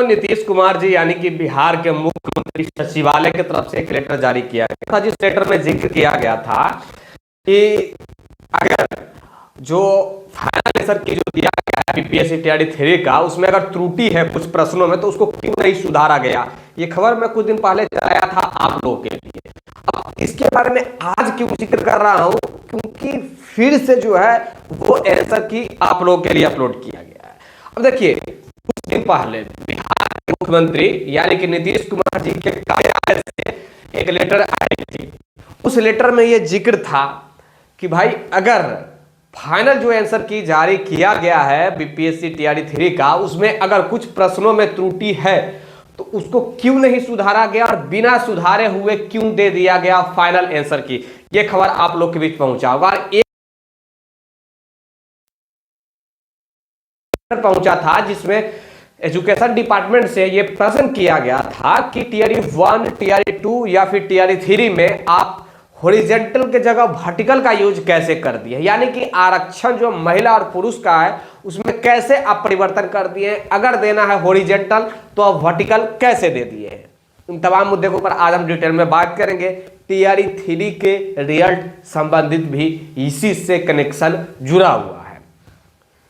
नीतीश कुमार जी यानी कि बिहार के मुख्यमंत्री सचिवालय की तरफ से एक लेटर जारी किया गया था, जिस लेटर में जिक्र किया गया था कि अगर जो फाइनल आंसर की जो दिया गया है बीपीएससी टीआरडी 3 का, उसमें अगर त्रुटि है कुछ प्रश्नों में तो उसको क्यों नहीं सुधारा गया। ये खबर मैं कुछ दिन पहले चलाया था आप लोगों के लिए। अब इसके बारे में आज क्यों जिक्र कर रहा हूं, क्योंकि फिर से जो है वो आंसर की आप लोगों के लिए अपलोड किया गया है। अब देखिए, कुछ दिन पहले बिहार के मुख्यमंत्री यानी कि नीतीश कुमार जी के कार्यालय से एक लेटर आई थी। उस लेटर में यह जिक्र था कि भाई अगर फाइनल जो आंसर की जारी किया गया है बीपीएससी टीआरडी 3 का, उसमें अगर कुछ प्रश्नों में त्रुटि है तो उसको क्यों नहीं सुधारा गया और बिना सुधारे हुए क्यों दे दिया गया फाइनल आंसर की। यह खबर आप लोग के बीच पहुंचा होगा। पहुंचा था जिसमें एजुकेशन डिपार्टमेंट से यह प्रश्न किया गया था कि टीआरडी 1, टीआरडी 2 या फिर टीआरडी 3 में आप हॉरिजॉन्टल के जगह वर्टिकल का यूज कैसे कर दिए, यानी कि आरक्षण जो महिला और पुरुष का है उसमें कैसे आप परिवर्तन कर दिए। अगर देना है हॉरिजॉन्टल तो आप वर्टिकल कैसे दे दिए हैं। इन तमाम मुद्दे के ऊपर आज हम डिटेल में बात करेंगे। टीआरडी 3 के रिजल्ट संबंधित भी इसी से कनेक्शन जुड़ा हुआ है।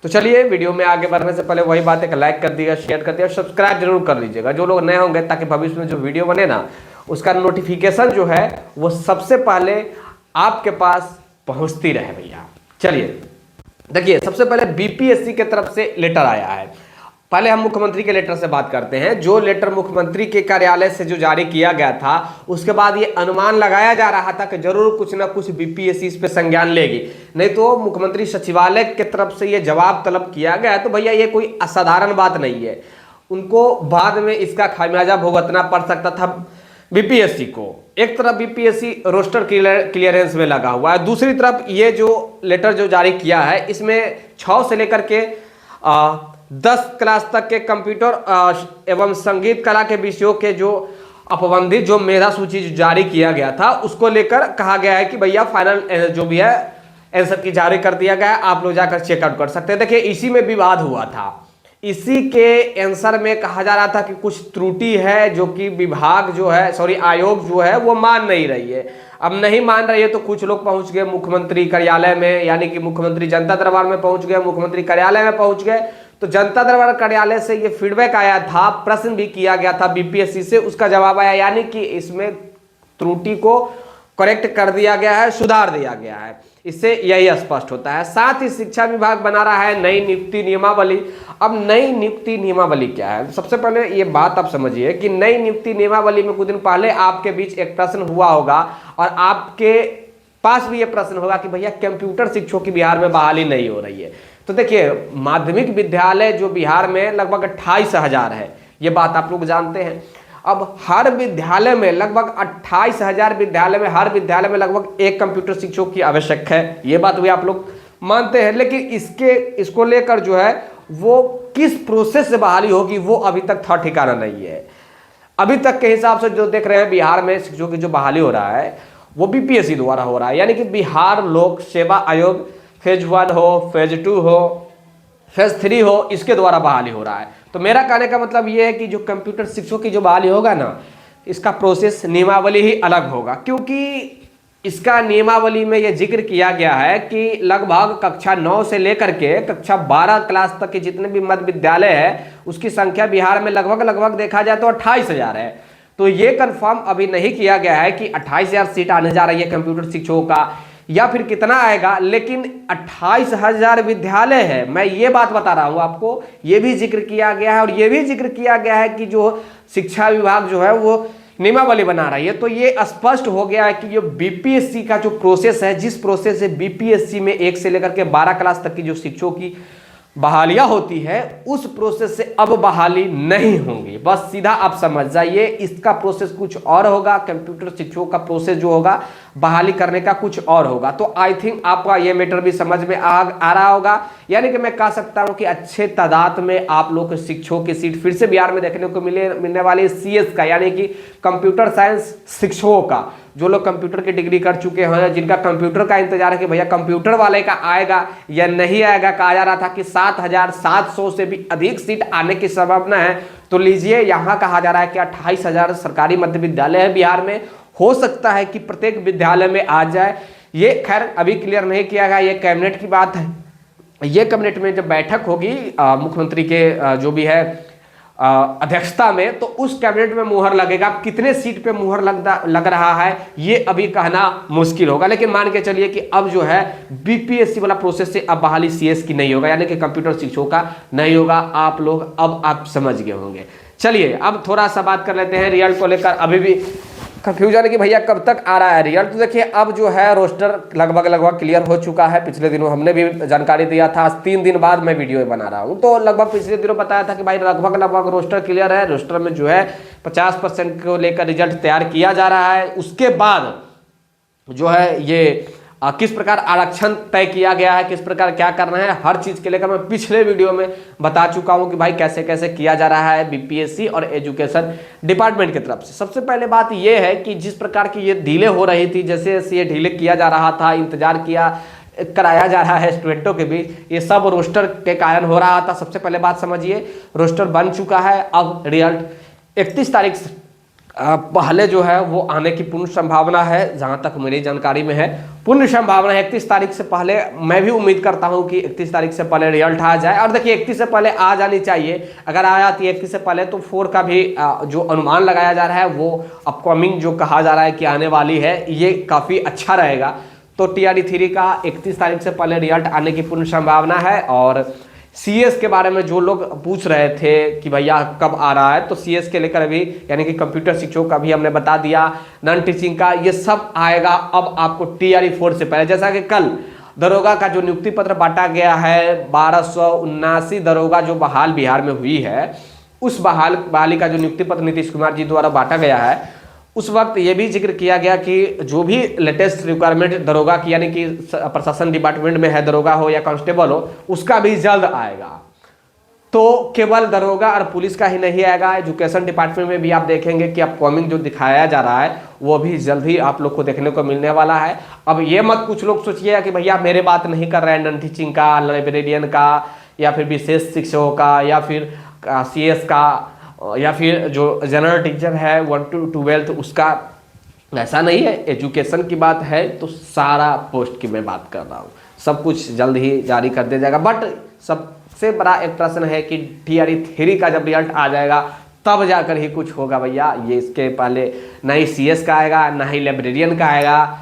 तो चलिए वीडियो में आगे बढ़ने से पहले वही बात है कि लाइक कर दिएगा, शेयर कर दिएगा, सब्सक्राइब जरूर कर लीजिएगा जो लोग नए होंगे, ताकि भविष्य में जो वीडियो बने ना उसका नोटिफिकेशन जो है वो सबसे पहले आपके पास पहुंचती रहे भैया। चलिए देखिए, सबसे पहले बीपीएससी की तरफ से लेटर आया है। पहले हम मुख्यमंत्री के लेटर से बात करते हैं। जो लेटर मुख्यमंत्री के कार्यालय से जो जारी किया गया था, उसके बाद ये अनुमान लगाया जा रहा था कि जरूर कुछ ना कुछ बीपीएससी इस पे संज्ञान लेगी, नहीं तो मुख्यमंत्री सचिवालय की तरफ से ये जवाब तलब किया गया। तो भैया ये कोई असाधारण बात नहीं है, उनको बाद में इसका खामियाजा भुगतना पड़ सकता था बीपीएससी को। एक तरफ बीपीएससी रोस्टर क्लियरेंस में लगा हुआ है, दूसरी तरफ ये जो लेटर जो जारी किया है इसमें 6 से लेकर के 10 क्लास तक के कंप्यूटर एवं संगीत कला के विषयों के जो अपबंधित जो मेधा सूची जारी किया गया था उसको लेकर कहा गया है कि भैया फाइनल जो भी है आंसर की जारी कर दिया गया है, आप लोग जाकर चेकआउट कर सकते हैं। देखिए, इसी में विवाद हुआ था। इसी के आंसर में कहा जा रहा था कि कुछ त्रुटि है जो कि विभाग जो है आयोग जो है वो मान नहीं रही है। अब नहीं मान रही है तो कुछ लोग पहुंच गए मुख्यमंत्री कार्यालय में, यानी कि मुख्यमंत्री जनता दरबार में पहुंच गए, मुख्यमंत्री कार्यालय में पहुंच गए। तो जनता दरबार कार्यालय से ये फीडबैक आया था, प्रश्न भी किया गया था बीपीएससी से, उसका जवाब आया, यानी कि इसमें त्रुटि को करेक्ट कर दिया गया है, सुधार दिया गया है। इससे यही स्पष्ट होता है। साथ ही शिक्षा विभाग बना रहा है नई नियुक्ति नियमावली। अब नई नियुक्ति नियमावली क्या है, सबसे पहले ये बात आप समझिए कि नई नियुक्ति नियमावली में कुछ दिन पहले आपके बीच एक प्रश्न हुआ होगा और आपके पास भी ये प्रश्न होगा कि भैया कंप्यूटर शिक्षकों की बिहार में बहाली नहीं हो रही है। तो देखिए, माध्यमिक विद्यालय जो बिहार में लगभग 28,000 है, ये बात आप लोग जानते हैं। अब हर विद्यालय में लगभग 28,000 विद्यालय में हर विद्यालय में लगभग एक कंप्यूटर शिक्षक की आवश्यक है, ये बात भी आप लोग मानते हैं। लेकिन इसको लेकर जो है वो किस प्रोसेस से बहाली होगी वो अभी तक था ठिकाना नहीं है। अभी तक के हिसाब से जो देख रहे हैं बिहार में शिक्षकों की जो बहाली हो रहा है वो बीपीएससी द्वारा हो रहा है, यानी कि बिहार लोक सेवा आयोग फेज 1 हो, फेज 2 हो, फेज 3 हो, इसके द्वारा बहाली हो रहा है। तो मेरा कहने का मतलब ये है कि जो कंप्यूटर शिक्षकों की जो बहाली होगा ना, इसका प्रोसेस नियमावली ही अलग होगा, क्योंकि इसका नियमावली में ये जिक्र किया गया है कि लगभग कक्षा 9 से लेकर के कक्षा 12 क्लास तक के जितने भी मध्य विद्यालय है उसकी संख्या बिहार में लगभग देखा जाए तो 28,000 है। तो ये कंफर्म अभी नहीं किया गया है कि 28,000 सीट आने जा रही है कंप्यूटर शिक्षकों का या फिर कितना आएगा, लेकिन 28,000 विद्यालय है। मैं ये बात बता रहा हूँ आपको, ये भी जिक्र किया गया है और ये भी जिक्र किया गया है कि जो शिक्षा विभाग जो है वो नियमावली बना रही है। तो ये स्पष्ट हो गया है कि जो बीपीएससी का जो प्रोसेस है, जिस प्रोसेस से बीपीएससी में 1 से लेकर के 12 क्लास तक की जो शिक्षकों की बहालियां होती है, उस प्रोसेस से अब बहाली नहीं होंगी। बस सीधा आप समझ जाइए, इसका प्रोसेस कुछ और होगा, कंप्यूटर शिक्षकों का प्रोसेस जो होगा बहाली करने का कुछ और होगा। तो आई थिंक आपका ये मैटर भी समझ में आ रहा होगा। यानी कि मैं कह सकता हूं कि अच्छे तादाद में आप लोग शिक्षकों की सीट फिर से बिहार में देखने को मिलने वाली सीएस का, यानी कि कंप्यूटर साइंस शिक्षकों का, जो लोग कंप्यूटर की डिग्री कर चुके हैं, जिनका कंप्यूटर का इंतजार है कि भैया कंप्यूटर वाले का आएगा या नहीं आएगा। कहा जा रहा था कि 7,700 से भी अधिक सीट आने की संभावना है। तो लीजिए, यहाँ कहा जा रहा है कि 28,000 सरकारी मध्य विद्यालय है बिहार में, हो सकता है कि प्रत्येक विद्यालय में आ जाए। ये खैर अभी क्लियर नहीं किया गया, ये कैबिनेट की बात है। ये कैबिनेट में जब बैठक होगी मुख्यमंत्री के जो भी है अध्यक्षता में, तो उस कैबिनेट में मुहर लगेगा। कितने सीट पे मुहर लग रहा है ये अभी कहना मुश्किल होगा, लेकिन मान के चलिए कि अब जो है बीपीएससी वाला प्रोसेस से अब बहाली सीएस की नहीं होगा, यानी कि कंप्यूटर शिक्षकों का नहीं होगा। आप लोग अब आप समझ गए होंगे। चलिए अब थोड़ा सा बात कर लेते हैं रिजल्ट को लेकर। अभी भी कंफ्यूजन है कि भैया कब तक आ रहा है रिजल्ट, तो देखिए अब जो है रोस्टर लगभग क्लियर हो चुका है। पिछले दिनों हमने भी जानकारी दिया था, 3 दिन बाद मैं वीडियो बना रहा हूँ, तो लगभग पिछले दिनों बताया था कि भाई लगभग रोस्टर क्लियर है। रोस्टर में जो है 50% को लेकर रिजल्ट तैयार किया जा रहा है। उसके बाद जो है ये किस प्रकार आरक्षण तय किया गया है, किस प्रकार क्या करना है, हर चीज के लेकर मैं पिछले वीडियो में बता चुका हूं कि भाई कैसे कैसे किया जा रहा है बीपीएससी और एजुकेशन डिपार्टमेंट की तरफ से। सबसे पहले बात यह है कि जिस प्रकार की ये डिले हो रही थी, जैसे जैसे ये डिले किया जा रहा था, इंतजार कराया जा रहा है स्टूडेंटों के बीच, ये सब रोस्टर के कारण हो रहा था। सबसे पहले बात समझिए, रोस्टर बन चुका है। अब रिजल्ट 31 तारीख से पहले जो है वो आने की पूर्ण संभावना है, जहां तक मेरी जानकारी में है पूर्ण संभावना है 31 तारीख से पहले। मैं भी उम्मीद करता हूं कि 31 तारीख से पहले रिजल्ट आ जाए। और देखिए 31 से पहले आ जानी चाहिए, अगर आ जाती है 31 से पहले तो 4 का भी जो अनुमान लगाया जा रहा है वो अपकमिंग जो कहा जा रहा है कि आने वाली है, ये काफ़ी अच्छा रहेगा। तो TRE 3 का 31 तारीख से पहले रिजल्ट आने की पूर्ण संभावना है। और CS के बारे में जो लोग पूछ रहे थे कि भैया कब आ रहा है, तो CS के लेकर अभी यानी कि कंप्यूटर शिक्षकों का भी हमने बता दिया, नॉन टीचिंग का ये सब आएगा अब आपको TRE 4 से पहले। जैसा कि कल दरोगा का जो नियुक्ति पत्र बांटा गया है, 1279 दरोगा जो बहाल बिहार में हुई है, उस बहाली का जो नियुक्ति पत्र नीतीश कुमार जी द्वारा बांटा गया है, उस वक्त ये भी जिक्र किया गया कि जो भी लेटेस्ट रिक्वायरमेंट दरोगा की यानी कि प्रशासन डिपार्टमेंट में है, दरोगा हो या कांस्टेबल हो, उसका भी जल्द आएगा। तो केवल दरोगा और पुलिस का ही नहीं आएगा, एजुकेशन डिपार्टमेंट में भी आप देखेंगे कि अपकमिंग जो दिखाया जा रहा है वो भी जल्द ही आप लोग को देखने को मिलने वाला है। अब ये मत कुछ लोग सोचिएगा कि भैया मेरे बात नहीं कर रहे हैं नॉन टीचिंग का, लाइब्रेरियन का, या फिर विशेष शिक्षकों का, या फिर CS का, या फिर जो जनरल टीचर है 1 to 12 उसका। ऐसा नहीं है, एजुकेशन की बात है तो सारा पोस्ट की मैं बात कर रहा हूँ, सब कुछ जल्द ही जारी कर दिया जाएगा। बट सबसे बड़ा एक प्रश्न है कि TRE 3 का जब रिजल्ट आ जाएगा तब जाकर ही कुछ होगा भैया। ये इसके पहले ना ही CS का आएगा, ना ही लाइब्रेरियन का आएगा,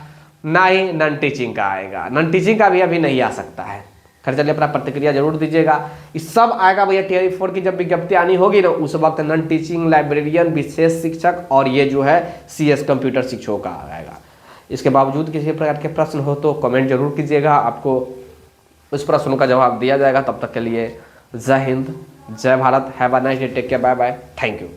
ना ही नॉन टीचिंग का आएगा। नॉन टीचिंग का भी अभी नहीं आ सकता है। खैर चलिए अपना प्रतिक्रिया जरूर दीजिएगा। इस सब आएगा भैया TRE 4 की जब विज्ञप्ति आनी होगी ना, उस वक्त नॉन टीचिंग, लाइब्रेरियन, विशेष शिक्षक और ये जो है CS कंप्यूटर शिक्षकों का आएगा। इसके बावजूद किसी प्रकार के प्रश्न हो तो कमेंट जरूर कीजिएगा, आपको उस प्रश्नों का जवाब दिया जाएगा। तब तक के लिए जय हिंद, जय Bharat, have a nice day, take care, bye bye, thank you.